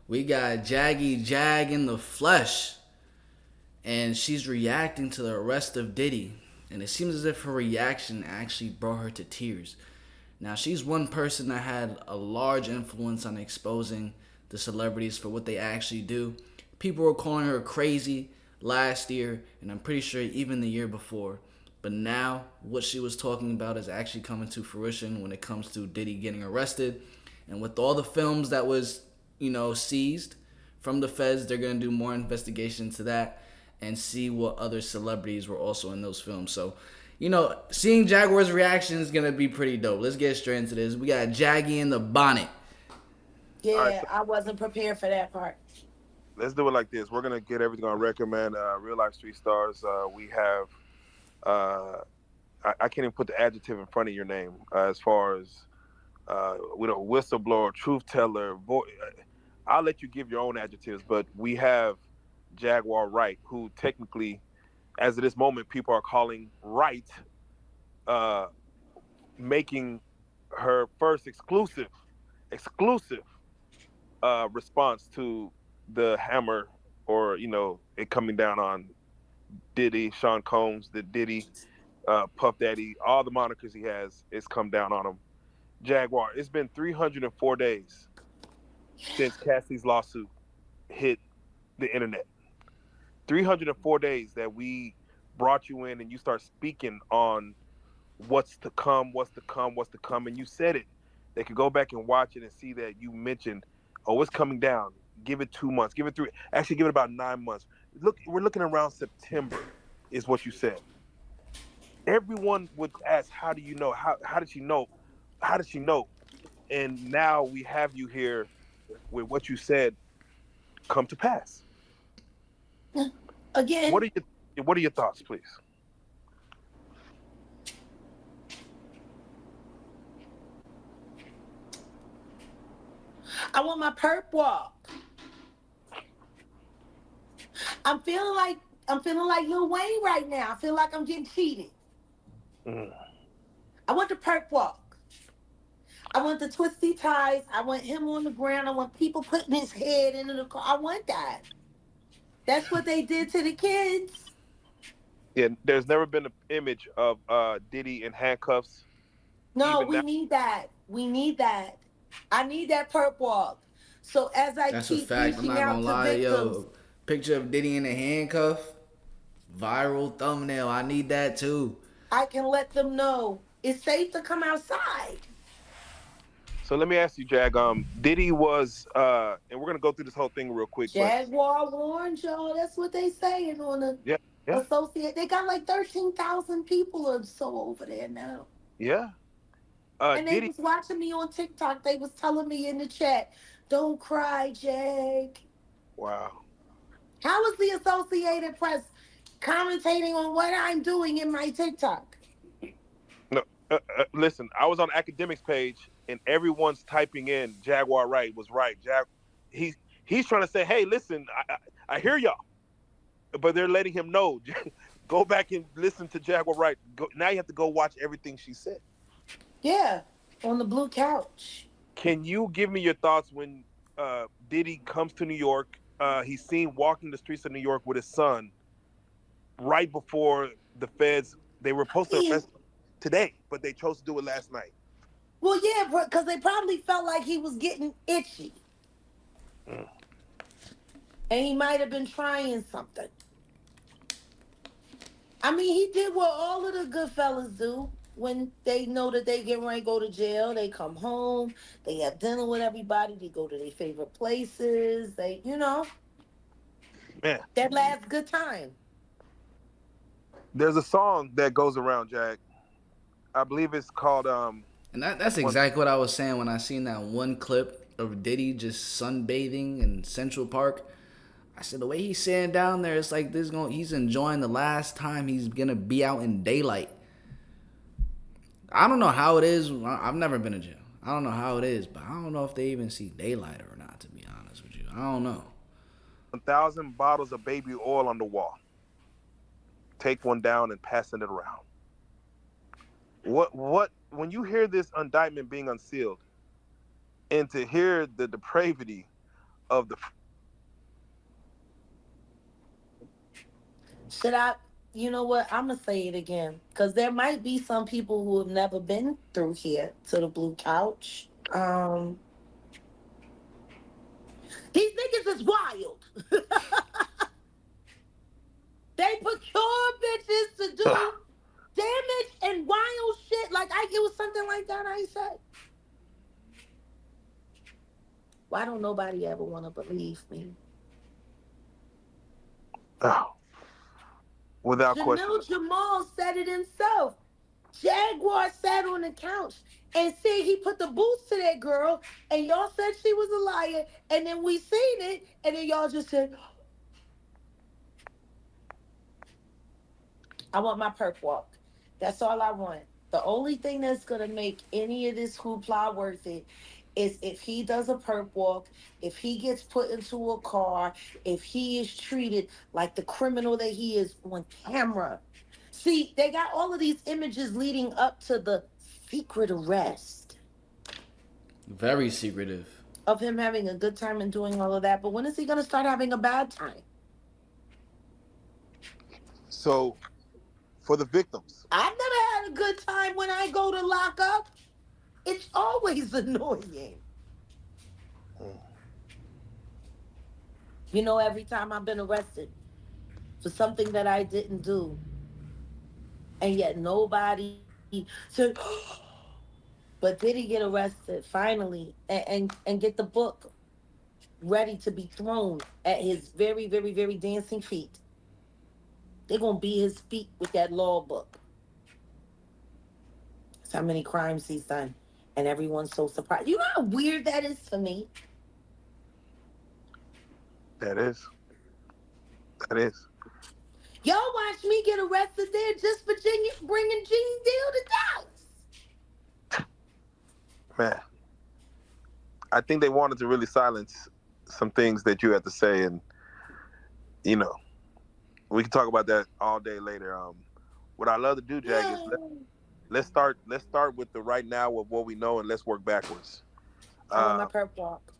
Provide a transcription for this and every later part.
We got Jaggy Jag in the flesh, and she's reacting to the arrest of Diddy. And it seems as if her reaction actually brought her to tears. Now, she's one person that had a large influence on exposing the celebrities for what they actually do. People were calling her crazy last year, and I'm pretty sure even the year before. But now, what she was talking about is actually coming to fruition when it comes to Diddy getting arrested. And with all the films that was, seized from the feds, they're going to do more investigation into that and see what other celebrities were also in those films. So, seeing Jaguar's reaction is gonna be pretty dope. Let's get straight into this. We got Jaggy in the bonnet. All right, Yeah, so I wasn't prepared for that part. let's do it like this. We're gonna get everything on record, man. Real life street stars. We have. Uh, I can't even put the adjective in front of your name as far as whistleblower, truth teller. I'll let you give your own adjectives, but we have Jaguar Wright, who technically, as of this moment, people are calling Wright, uh, making her first exclusive response to the hammer, or it coming down on Diddy, Sean Combs, the Diddy, Puff Daddy, all the monikers he has, it's come down on him. Jaguar, it's been 304 days since Cassie's lawsuit hit the internet. 304 days that we brought you in and you start speaking on what's to come, what's to come, what's to come, and you said it. They could go back and watch it and see that you mentioned, oh, it's coming down. Give it 2 months. Give it three. Actually, give it about 9 months. Look, we're looking around September, is what you said. Everyone would ask, how do you know? How did she know? How did she know? And now we have you here with what you said come to pass. What Again, are your thoughts, please? I want my perp walk. I'm feeling like Lil Wayne right now. I feel like I'm getting cheated. Mm. I want the perp walk. I want the twisty ties. I want him on the ground. I want people putting his head into the car. I want that. That's what they did to the kids. Yeah, there's never been an image of Diddy in handcuffs. No, Even we now, need that. We need that. I need that perp walk. So as I That's a keep fact. I'm reaching not gonna out to lie, victims, yo. Picture of Diddy in a handcuff. Viral thumbnail. I need that too. I can let them know it's safe to come outside. so let me ask you, Jag. Diddy was, and we're gonna go through this whole thing real quick, but Jaguar warned y'all. That's what they saying on the yeah, yeah, associate. They got like 13,000 people or so over there now. yeah. And they Diddy, was watching me on TikTok. They was telling me in the chat, "Don't cry, Jag." wow. How is the Associated Press commentating on what I'm doing in my TikTok? No, listen. I was on academics page, and everyone's typing in Jaguar Wright was right. He he's trying to say, hey, listen, I hear y'all, but they're letting him know. Go back and listen to Jaguar Wright. Now you have to go watch everything she said. Yeah, on the blue couch. Can you give me your thoughts when Diddy comes to New York? He's seen walking the streets of New York with his son right before the feds. They were supposed to Yeah. arrest him today, but they chose to do it last night. Well, yeah, because they probably felt like he was getting itchy, Mm. and he might have been trying something. I mean, he did what all of the good fellas do when they know that they get ready to go to jail. They come home, they have dinner with everybody, they go to their favorite places. Man, That last good time. there's a song that goes around, Jack. I believe it's called And that's one. exactly what I was saying when I seen that one clip of Diddy just sunbathing in Central Park. I said the way he's sitting down there, it's like he's enjoying the last time he's gonna be out in daylight. I don't know how it is. I've never been to jail. I don't know how it is, but I don't know if they even see daylight or not. To be honest with you, I don't know. 1,000 bottles of baby oil on the wall. Take one down and passing it around. What? When you hear this indictment being unsealed, and to hear the depravity of the Should I? You know what? I'm gonna say it again because there might be some people who have never been through here to the blue couch. These niggas is wild. They procure bitches to do damage and wild shit. Like it was something like that. I said, why don't nobody ever want to believe me? oh, without question. Jamil Jamal said it himself. Jaguar sat on the couch and said he put the boots to that girl, and y'all said she was a liar, and then we seen it, and then y'all just said, I want my perp walk. That's all I want. The only thing that's gonna make any of this hoopla worth it is if he does a perp walk, if he gets put into a car, if he is treated like the criminal that he is on camera. See, they got all of these images leading up to the secret arrest Very secretive. of him having a good time and doing all of that. But when is he gonna start having a bad time? So for the victims, I've never had a good time when I go to lock up. It's always annoying. mm, You know, every time I've been arrested for something that I didn't do, and yet nobody said, but did he get arrested finally and get the book ready to be thrown at his very, very, very dancing feet? They're gonna be his feet with that law book. That's how many crimes he's done. And everyone's so surprised. You know how weird that is for me? that is, that is, Y'all watch me get arrested there just for bringing Gene Deal to Dallas. man. I think they wanted to really silence some things that you had to say, and you know, we can talk about that all day later. What I love to do, Jag, is No. let's start with the right now of what we know, and let's work backwards. I want my Uh, perp walk.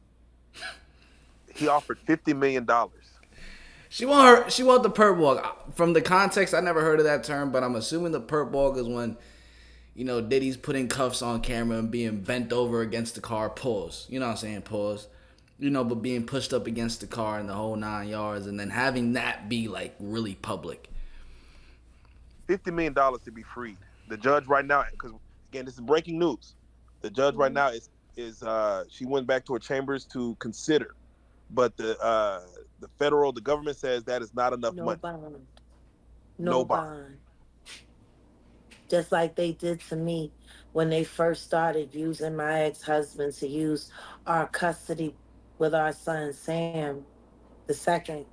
he offered $50 million. She want the perp walk. From the context, I never heard of that term, but I'm assuming the perp walk is when, Diddy's putting cuffs on camera and being bent over against the car. Pause. You know what I'm saying? Pause. But being pushed up against the car in the whole 9 yards, and then having that be like really public. $50 million to be freed. The judge right now, because again, this is breaking news. The judge right now is she went back to her chambers to consider, but the government says that is not enough No money. bond. No No bond. bond. Just like they did to me when they first started using my ex-husband to use our custody with our son Sam the second.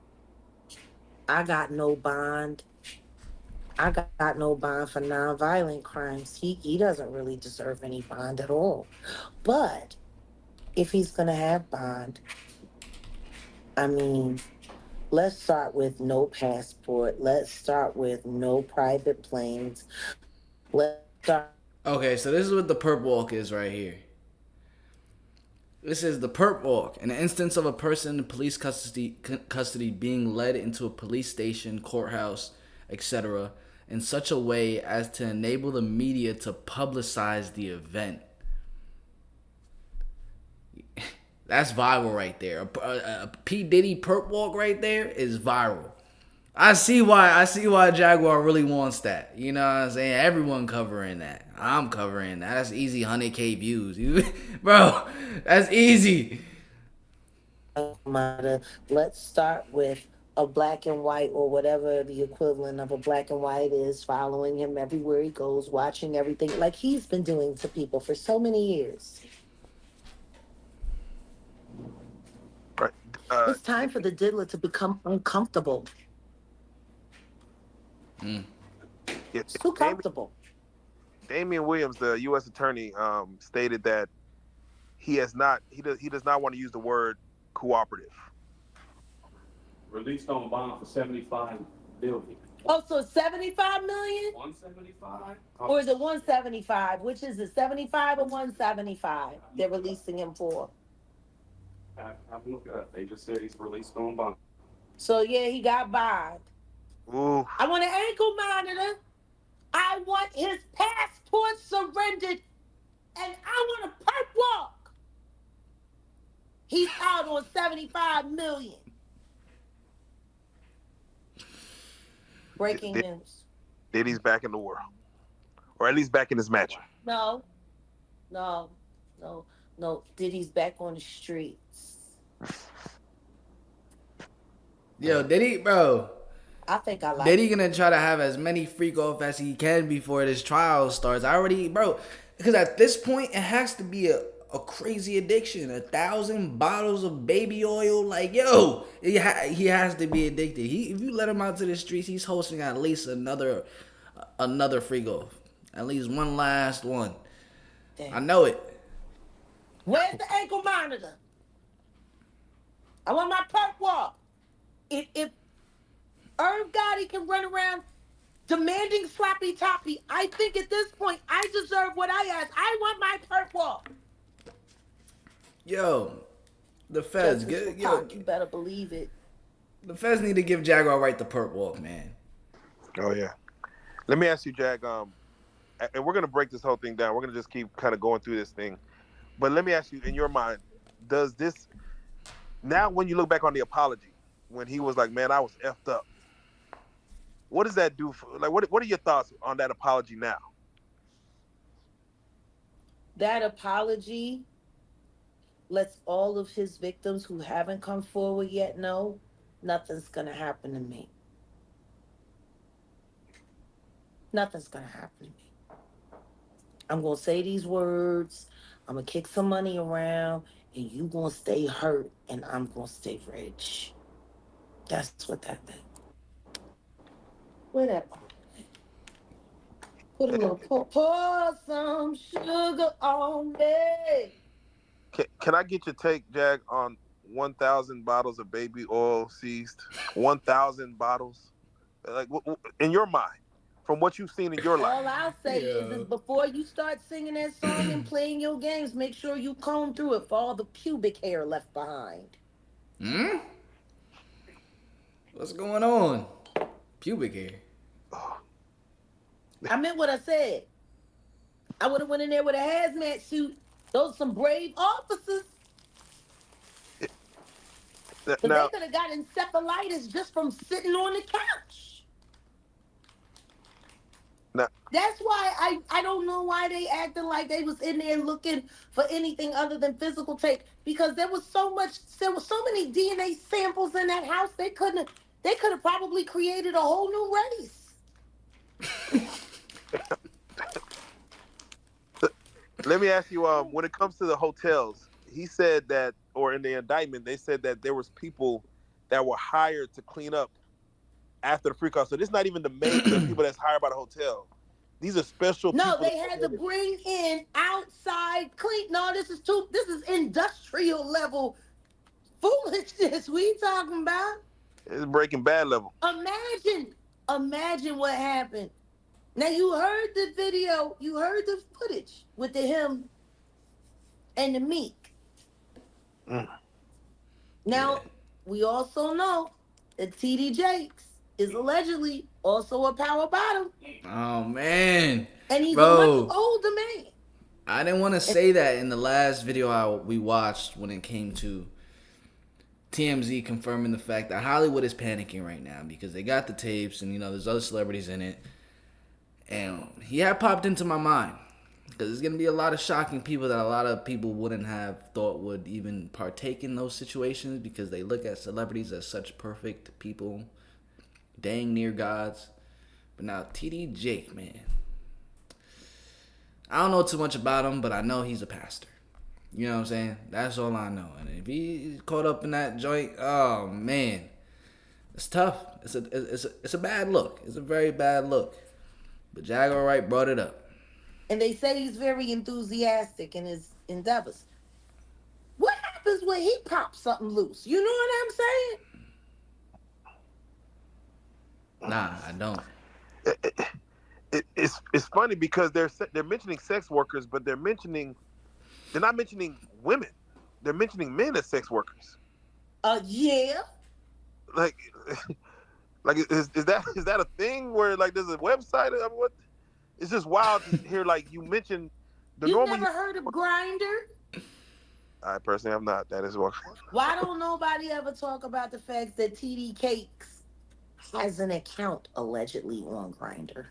I got no bond. I got no bond for nonviolent crimes. He doesn't really deserve any bond at all. But if he's gonna have bond, I mean, let's start with no passport. Let's start with no private planes. Let's start Okay, so this is what the perp walk is right here. This is the perp walk, an instance of a person in police custody being led into a police station, courthouse, etc., in such a way as to enable the media to publicize the event. That's viral right there. A P Diddy perp walk right there is viral. I see why Jaguar really wants that. You know what I'm saying? Everyone covering that. I'm covering that. That's easy 100K views. Bro, that's easy. let's start with a black and white or whatever the equivalent of a black and white is, following him everywhere he goes, watching everything like he's been doing to people for so many years. Right. Uh, It's time for the diddler to become uncomfortable. Mm. yeah, It's too comfortable. Damian Williams, the U.S. attorney, stated that he does not want to use the word cooperative. Released on bond for 75 billion. Oh, so 75 million? 175? Or is it 175? Which is it, 75 or 175 they're releasing him for? Have a look at it. They just said he's released on bond. So yeah, he got bond. Ooh, I want an ankle monitor. I want his passport surrendered, and I want a perp walk. He's out on 75 million. Breaking news. Diddy's back in the world, or at least back in his match. No, no, no, no. Diddy's back on the streets. Yo, Diddy, bro. I think I like Diddy it. gonna try to have as many freak off as he can before this trial starts. I already, bro, because at this point it has to be a crazy addiction. 1,000 bottles of baby oil, like yo, he has to be addicted. If you let him out to the streets, he's hosting at least another freak off, at least one last one. Damn. I know it. Where's the ankle monitor? I want my perp walk. If Irv Gotti can run around demanding sloppy toppy, I think at this point I deserve what I ask. I want my perp walk. Yo, the feds, You better believe it. the feds need to give Jaguar Wright the perp walk, man. Oh yeah. Let me ask you, Jag. And we're gonna break this whole thing down. We're gonna just keep kind of going through this thing. But let me ask you, in your mind, does this now, when you look back on the apology, when he was like, "Man, I was effed up," what does that do for? Like, what are your thoughts on that apology now? That apology lets all of his victims who haven't come forward yet know nothing's gonna happen to me. Nothing's gonna happen to me. I'm gonna say these words, I'm gonna kick some money around, and you gonna stay hurt, and I'm gonna stay rich. That's what that meant. Where that? Put a little pour some sugar on me. Can I get your take, Jag, on 1,000 bottles of baby oil seized? 1,000 bottles, like in your mind, from what you've seen in your life. All I'll say is before you start singing that song and playing your games, make sure you comb through it for all the pubic hair left behind. What's going on? Pubic hair. I meant what I said. I would have went in there with a hazmat suit. Those are some brave officers. But Now, they could have got encephalitis just from sitting on the couch. now, That's why I don't know why they acted like they was in there looking for anything other than physical tape. Because there was so many DNA samples in that house, they could have probably created a whole new race. let me ask you, when it comes to the hotels, he said that, or in the indictment, they said that there was people that were hired to clean up after the freak off. So this is not even the people that's hired by the hotel. These are special people. No, they had to bring in outside clean. No, this is industrial level foolishness we talking about. It's Breaking Bad level. Imagine what happened. Now you heard the video, you heard the footage with him and the Meek. Now, we also know that TD Jakes is allegedly also a power bottom. Oh man. And he's a much older man. I didn't want to say that in the last video we watched when it came to TMZ confirming the fact that Hollywood is panicking right now because they got the tapes and there's other celebrities in it. And he had popped into my mind because there's going to be a lot of shocking people that a lot of people wouldn't have thought would even partake in those situations because they look at celebrities as such perfect people, dang near gods. But now TD Jake, man, I don't know too much about him, but I know he's a pastor. You know what I'm saying? That's all I know. And if he's caught up in that joint, oh man, it's tough. It's a bad look. It's a very bad look. But Jaguar Wright brought it up. And they say he's very enthusiastic in his endeavors. What happens when he pops something loose? You know what I'm saying? Nah, I don't. It's funny because they're mentioning sex workers, but they're not mentioning women. they're mentioning men as sex workers. Yeah. Like, like is that a thing where like there's a website? I mean, what? It's just wild to hear like you mentioned the You normal. never heard of Grinder? I personally have not. That is what. Why don't nobody ever talk about the fact that TD Cakes has an account allegedly on Grinder?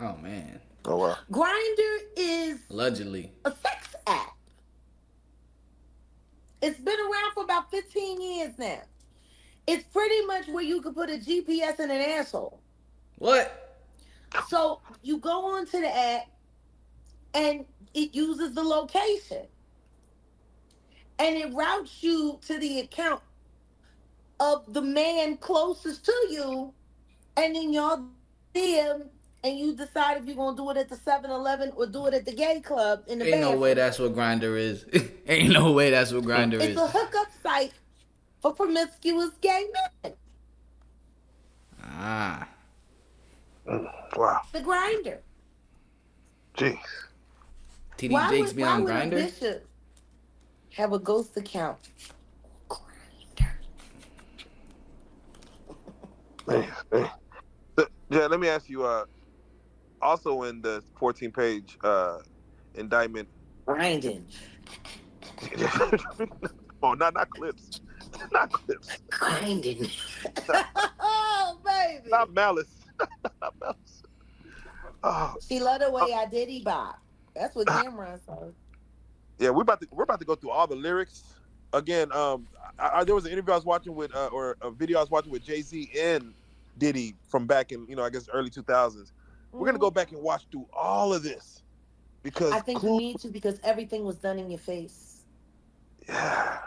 Oh man. Oh wow. Grinder is Allegedly. a sex app. It's been around for about 15 years now. It's pretty much where you could put a GPS in an asshole. What? So you go onto the app and it uses the location and it routes you to the account of the man closest to you, and then y'all there and you decide if you're gonna do it at the 7-Eleven or do it at the gay club in the Ain't no way bathroom. that's what Grinder is. Ain't no way that's what Grinder It's is. a hookup site for promiscuous gay men. Ah. Wow. The Grinder. Jeez. TD Jakes be Why on would a Grinder? bishop have a ghost account? Grinder. Man, man. Yeah, let me ask you. Also in the 14-page indictment. Grinding. Oh, not clips, not clips, Grinding. not, Oh, not baby. malice, not malice. Oh, She loved the oh, way I diddy bop. That's what Cameron said. yeah, we're about to go through all the lyrics again. There was an interview I was watching with, or a video I was watching with Jay-Z and Diddy from back in, I guess early 2000s. We're gonna go Mhm. back and watch through all of this I because think you clue. need to because everything was done in your face. Yeah,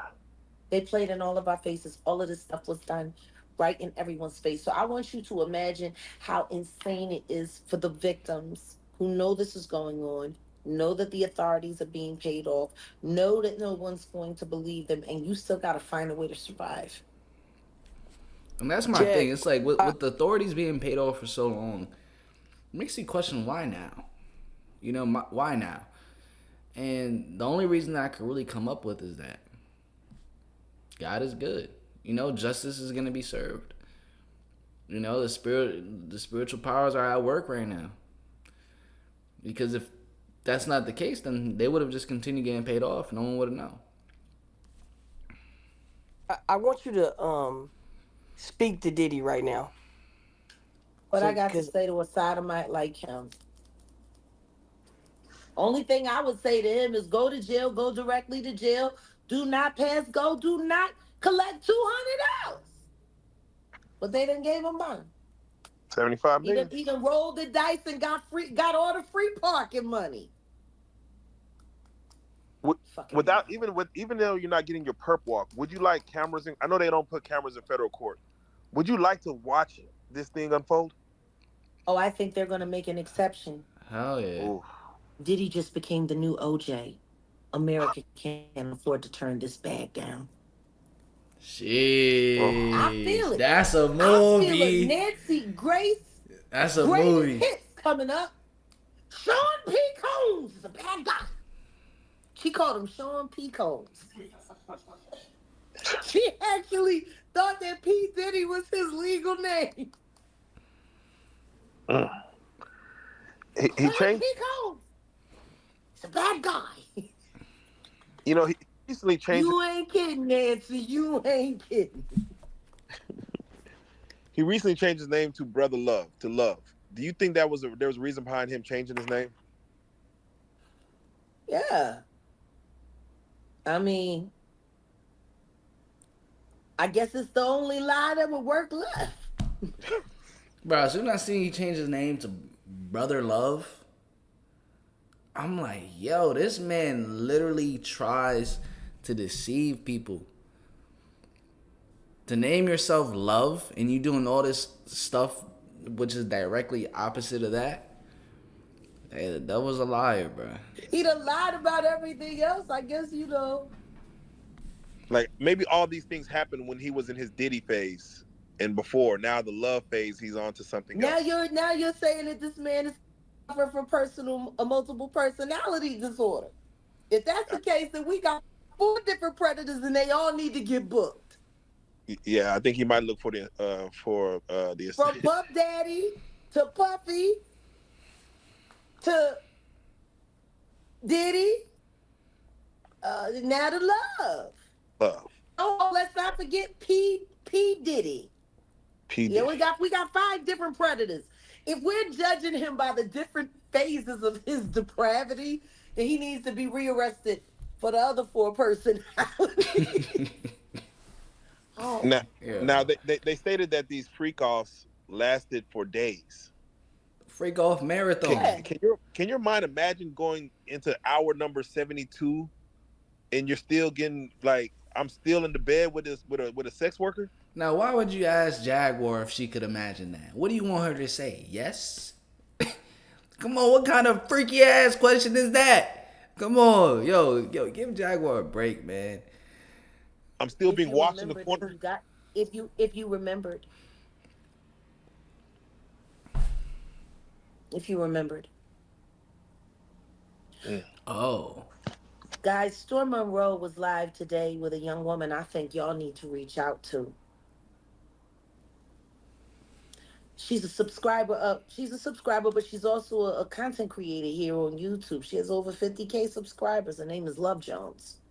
They played in all of our faces. All of this stuff was done right in everyone's face. So I want you to imagine how insane it is for the victims who know this is going on, know that the authorities are being paid off, know that no one's going to believe them, and you still got to find a way to survive. And that's my thing. Jag, It's like I, with the authorities being paid off for so long, it makes you question why now. Why now? And the only reason that I could really come up with is that God is good. Justice is gonna be served. The spiritual powers are at work right now. Because if that's not the case, then they would have just continued getting paid off. No one would have known. I want you to speak to Diddy right now. But I So, got to cause say to a sodomite like him. Only thing I would say to him is go to jail, go directly to jail. Do not pass go, do not collect $200. But they didn't gave him money. 75 million. He done rolled the dice and got all the free parking money. Fucking Without around. even though you're not getting your perp walk, would you like cameras in? I know they don't put cameras in federal court. Would you like to watch this thing unfold? Oh, I think they're gonna make an exception. Hell yeah. Ooh. Diddy just became the new OJ. America can't afford to turn this bag down. I Oh. feel Sheesh. it. That's a I feel it. movie. Nancy Grace, That's a greatest movie. hits coming up. Sean P. Combs is a bad guy. She called him Sean P. Combs. She actually thought that P. Diddy was his legal name. Mm. He Sean changed. P. Combs. He's a bad guy. He recently changed. You ain't kidding, Nancy. You ain't kidding. He recently changed his name to Brother Love to Love. Do you think there was a reason behind him changing his name? Yeah. I mean, I guess it's the only lie that would work left. Bro, as soon as I seen he change his name to Brother Love, I'm like, yo, this man literally tries to deceive people. To name yourself Love and you doing all this stuff which is directly opposite of that, hey, that was a liar, bro. He done lied about everything else. I guess you know. Like maybe all these things happened when he was in his Diddy phase and before. Now the love phase, he's on to something else. Now you're saying that this man is suffering from a multiple personality disorder. If that's the case, then we got 4 different predators, and they all need to get booked. Yeah, I think he might look for From Puff Daddy to Puffy to Diddy, now to Love. love. Oh, let's not forget P Diddy. P Yeah, Diddy. we got 5 different predators. If we're judging him by the different phases of his depravity, then he needs to be rearrested for the other 4 personalities. Oh, Now, Yeah. now they stated that these freak offs lasted for days. Freak off marathon. yeah. Can your mind imagine going into hour number 72 and you're still getting like I'm still in the bed with this with a sex worker? Now, why would you ask Jaguar if she could imagine that? What do you want her to say? Yes? Come on, what kind of freaky ass question is that? Come on, yo, give Jaguar a break, man. I'm still If being you watched in the remembered, corner. if you remembered, if you remembered. Mm, Oh, Guys, Storm Monroe was live today with a young woman I think y'all need to reach out to. She's a subscriber, but she's also a content creator here on YouTube. She has over 50K subscribers. Her name is Love Jones.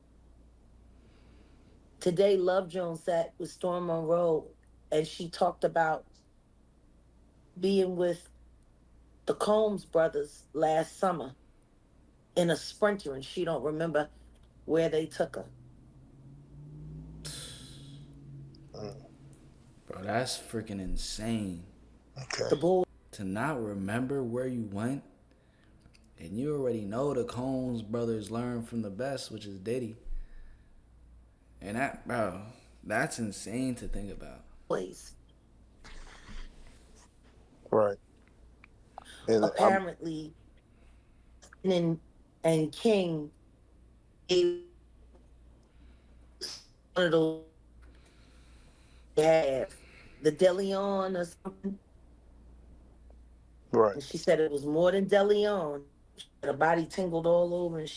Today, Love Jones sat with Storm Monroe and she talked about being with the Combs brothers last summer in a Sprinter, and she don't remember where they took her. mm, bro, that's freaking insane. okay. The boy To not remember where you went, and you already know the Combs brothers learned from the best, which is Diddy. And that, bro, that's insane to think about. boys Right. And I'm apparently and King gave one of those have the Deleon or something. right. And she said it was more than Deleon. Her body tingled all over, and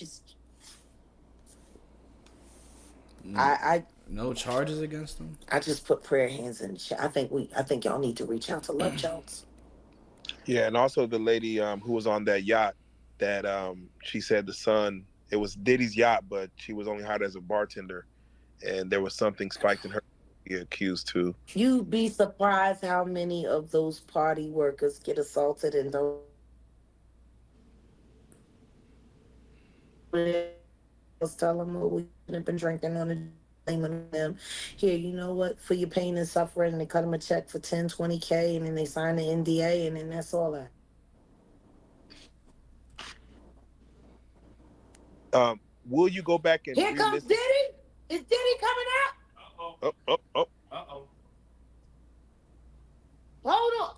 I No charges against him? I just put prayer hands in the chat. I think y'all need to reach out to Love Jones. Yeah, and also the lady who was on that yacht that she said the son it was Diddy's yacht, but she was only hired as a bartender, and there was something spiked in her. He accused too. You'd be surprised how many of those party workers get assaulted and don't tell them, oh, we have been drinking on the blaming them. Here, you know what? For your pain and suffering, they cut them a check for 10, 20K, and then they sign the NDA, and then that's all that. Will you go back and Here comes re-listen? Diddy. Is Diddy coming out? Uh-oh. Oh, oh, oh. Uh-oh. Hold on.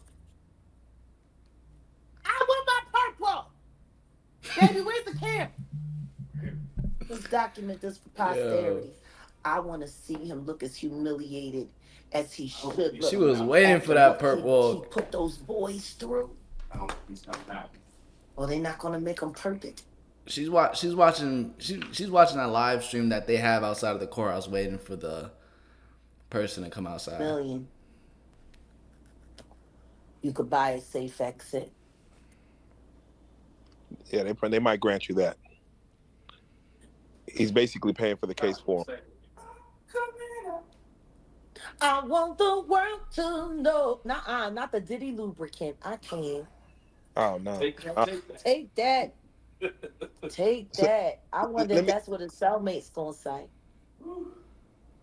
I want my purple. Baby, where's the camera? Let's document this for posterity. I want to see him look as humiliated as he should look. She was waiting for that perp He walk. put those boys through. I don't think he's coming back. Well, they're not gonna make him perfect. She's watching that live stream that they have outside of the courthouse, waiting for the person to come outside. Million. You could buy a safe exit. Yeah, they might grant you that. He's basically paying for the case for him. I want the world to know. Nuh-uh, not the Diddy lubricant. I can't. Oh no. Take that. Take that. Take So, that. I wonder let if me that's what his cellmate's gonna say.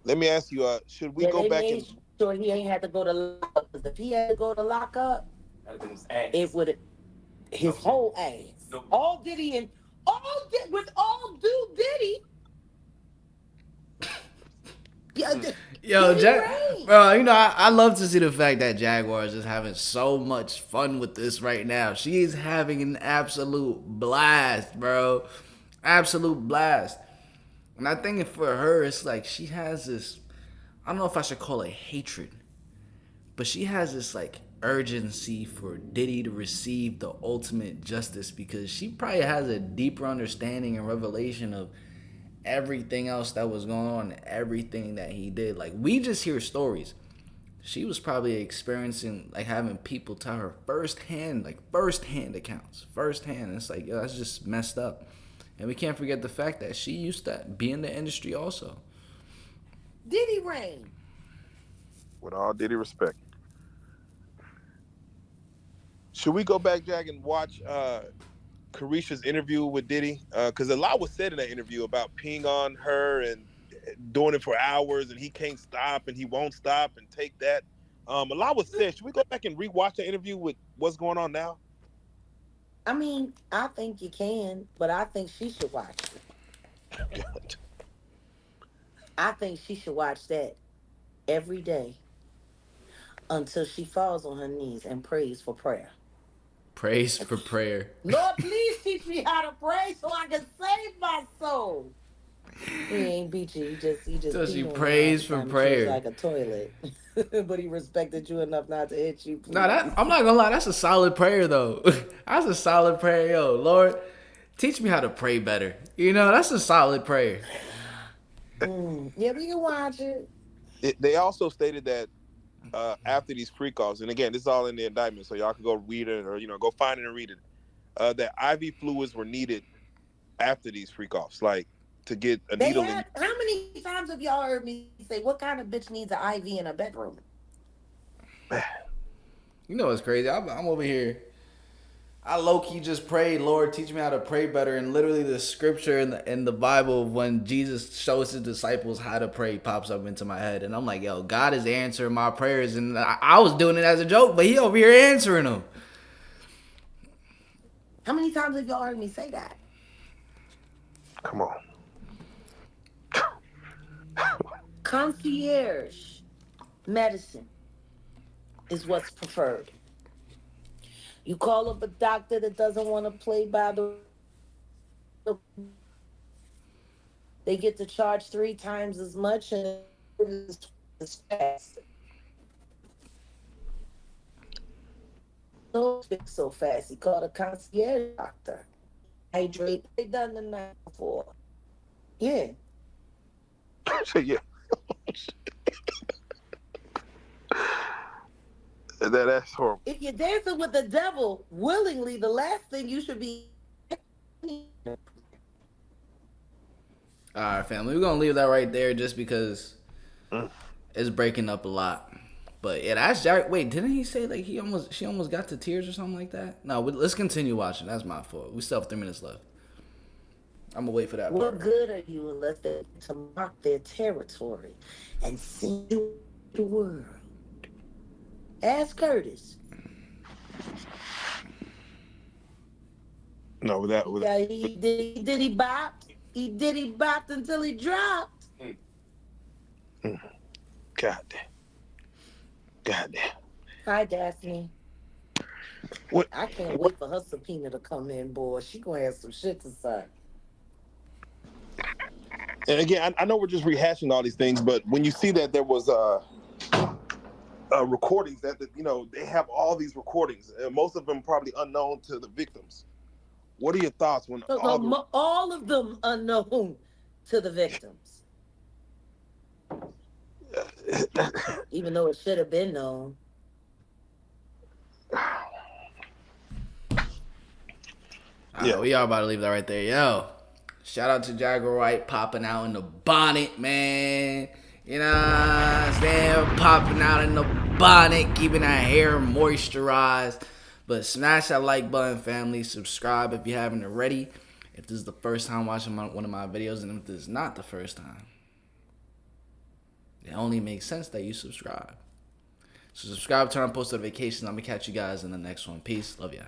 let me ask you. Should we Yeah, go they back made and sure he ain't had to go to lockup. Because if he had to go to lockup, That'd been his ass. it would have his whole ass. Nope. All Diddy and with all due Diddy. Yeah, Yo, Diddy reigns. bro, you know I love to see the fact that Jaguar is just having so much fun with this right now. She's having an absolute blast, bro, absolute blast. And I think for her, it's like she has this. I don't know if I should call it hatred, but she has this like urgency for Diddy to receive the ultimate justice because she probably has a deeper understanding and revelation of everything else that was going on, everything that he did. Like, we just hear stories. She was probably experiencing, like, having people tell her firsthand accounts, firsthand. It's like, yo, that's just messed up. And we can't forget the fact that she used to be in the industry also. Diddy reign. With all Diddy respect. Should we go back, Jag, and watch Carisha's interview with Diddy? Because a lot was said in that interview about peeing on her and doing it for hours, and he can't stop and he won't stop and take that. A lot was said. Should we go back and rewatch the interview with what's going on now? I mean, I think you can, but I think she should watch it. I think she should watch that every day until she falls on her knees and prays for prayer. Praise for prayer. Lord, please teach me how to pray so I can save my soul. He ain't beat you. He just So she peed on prays you for all the time. She was prayer. like a toilet, but he respected you enough not to hit you. Please. Nah, I'm not gonna lie, that's a solid prayer though. That's a solid prayer, yo. Lord, teach me how to pray better. You know, that's a solid prayer. Yeah, we can watch it. They also stated that after these freak-offs, and again, this is all in the indictment, so y'all can go read it or go find it and read it. That IV fluids were needed after these freak-offs, like to get a They needle in. had. How many times have y'all heard me say, "What kind of bitch needs an IV in a bedroom"? You know what's crazy? I'm over here. I low key just prayed, Lord, teach me how to pray better. And literally, the scripture in the Bible when Jesus shows his disciples how to pray pops up into my head, and I'm like, yo, God is answering my prayers, and I was doing it as a joke, but he over here answering them. How many times have y'all heard me say that? Come on. Concierge medicine is what's preferred. You call up a doctor that doesn't want to play by the. They get to charge 3 times as much and it's fast. Don't fix so fast. He called a concierge doctor. Hydrate. They done the night before. Yeah. Yeah. That's horrible. If you're dancing with the devil willingly, the last thing you should be. All right, family, we're gonna leave that right there just because it's breaking up a lot. But yeah, that's Jack. Wait, didn't he say like she almost got to tears or something like that? No, let's continue watching. That's my fault. We still have 3 minutes left. I'm gonna wait for that What part. good are you unless they to mark their territory and sing the world? Ask Curtis. No, with that. Yeah, he bopped. He bopped until he dropped. God damn. Hi, Daphne. What? I can't wait for her subpoena to come in, boy. She gonna have some shit to say. And again, I know we're just rehashing all these things, but when you see that there was recordings that they have all these recordings, and most of them probably unknown to the victims. What are your thoughts when all of them unknown to the victims, even though it should have been known. Yeah, we are about to leave that right there, yo. Shout out to Jaguar Wright popping out in the bonnet, man. You know what I'm saying? Popping out in the bonnet, keeping our hair moisturized. But smash that like button, family. Subscribe if you haven't already. If this is the first time watching one of my videos, and if this is not the first time, it only makes sense that you subscribe. So subscribe, turn on post notifications. I'm going to catch you guys in the next one. Peace. Love ya.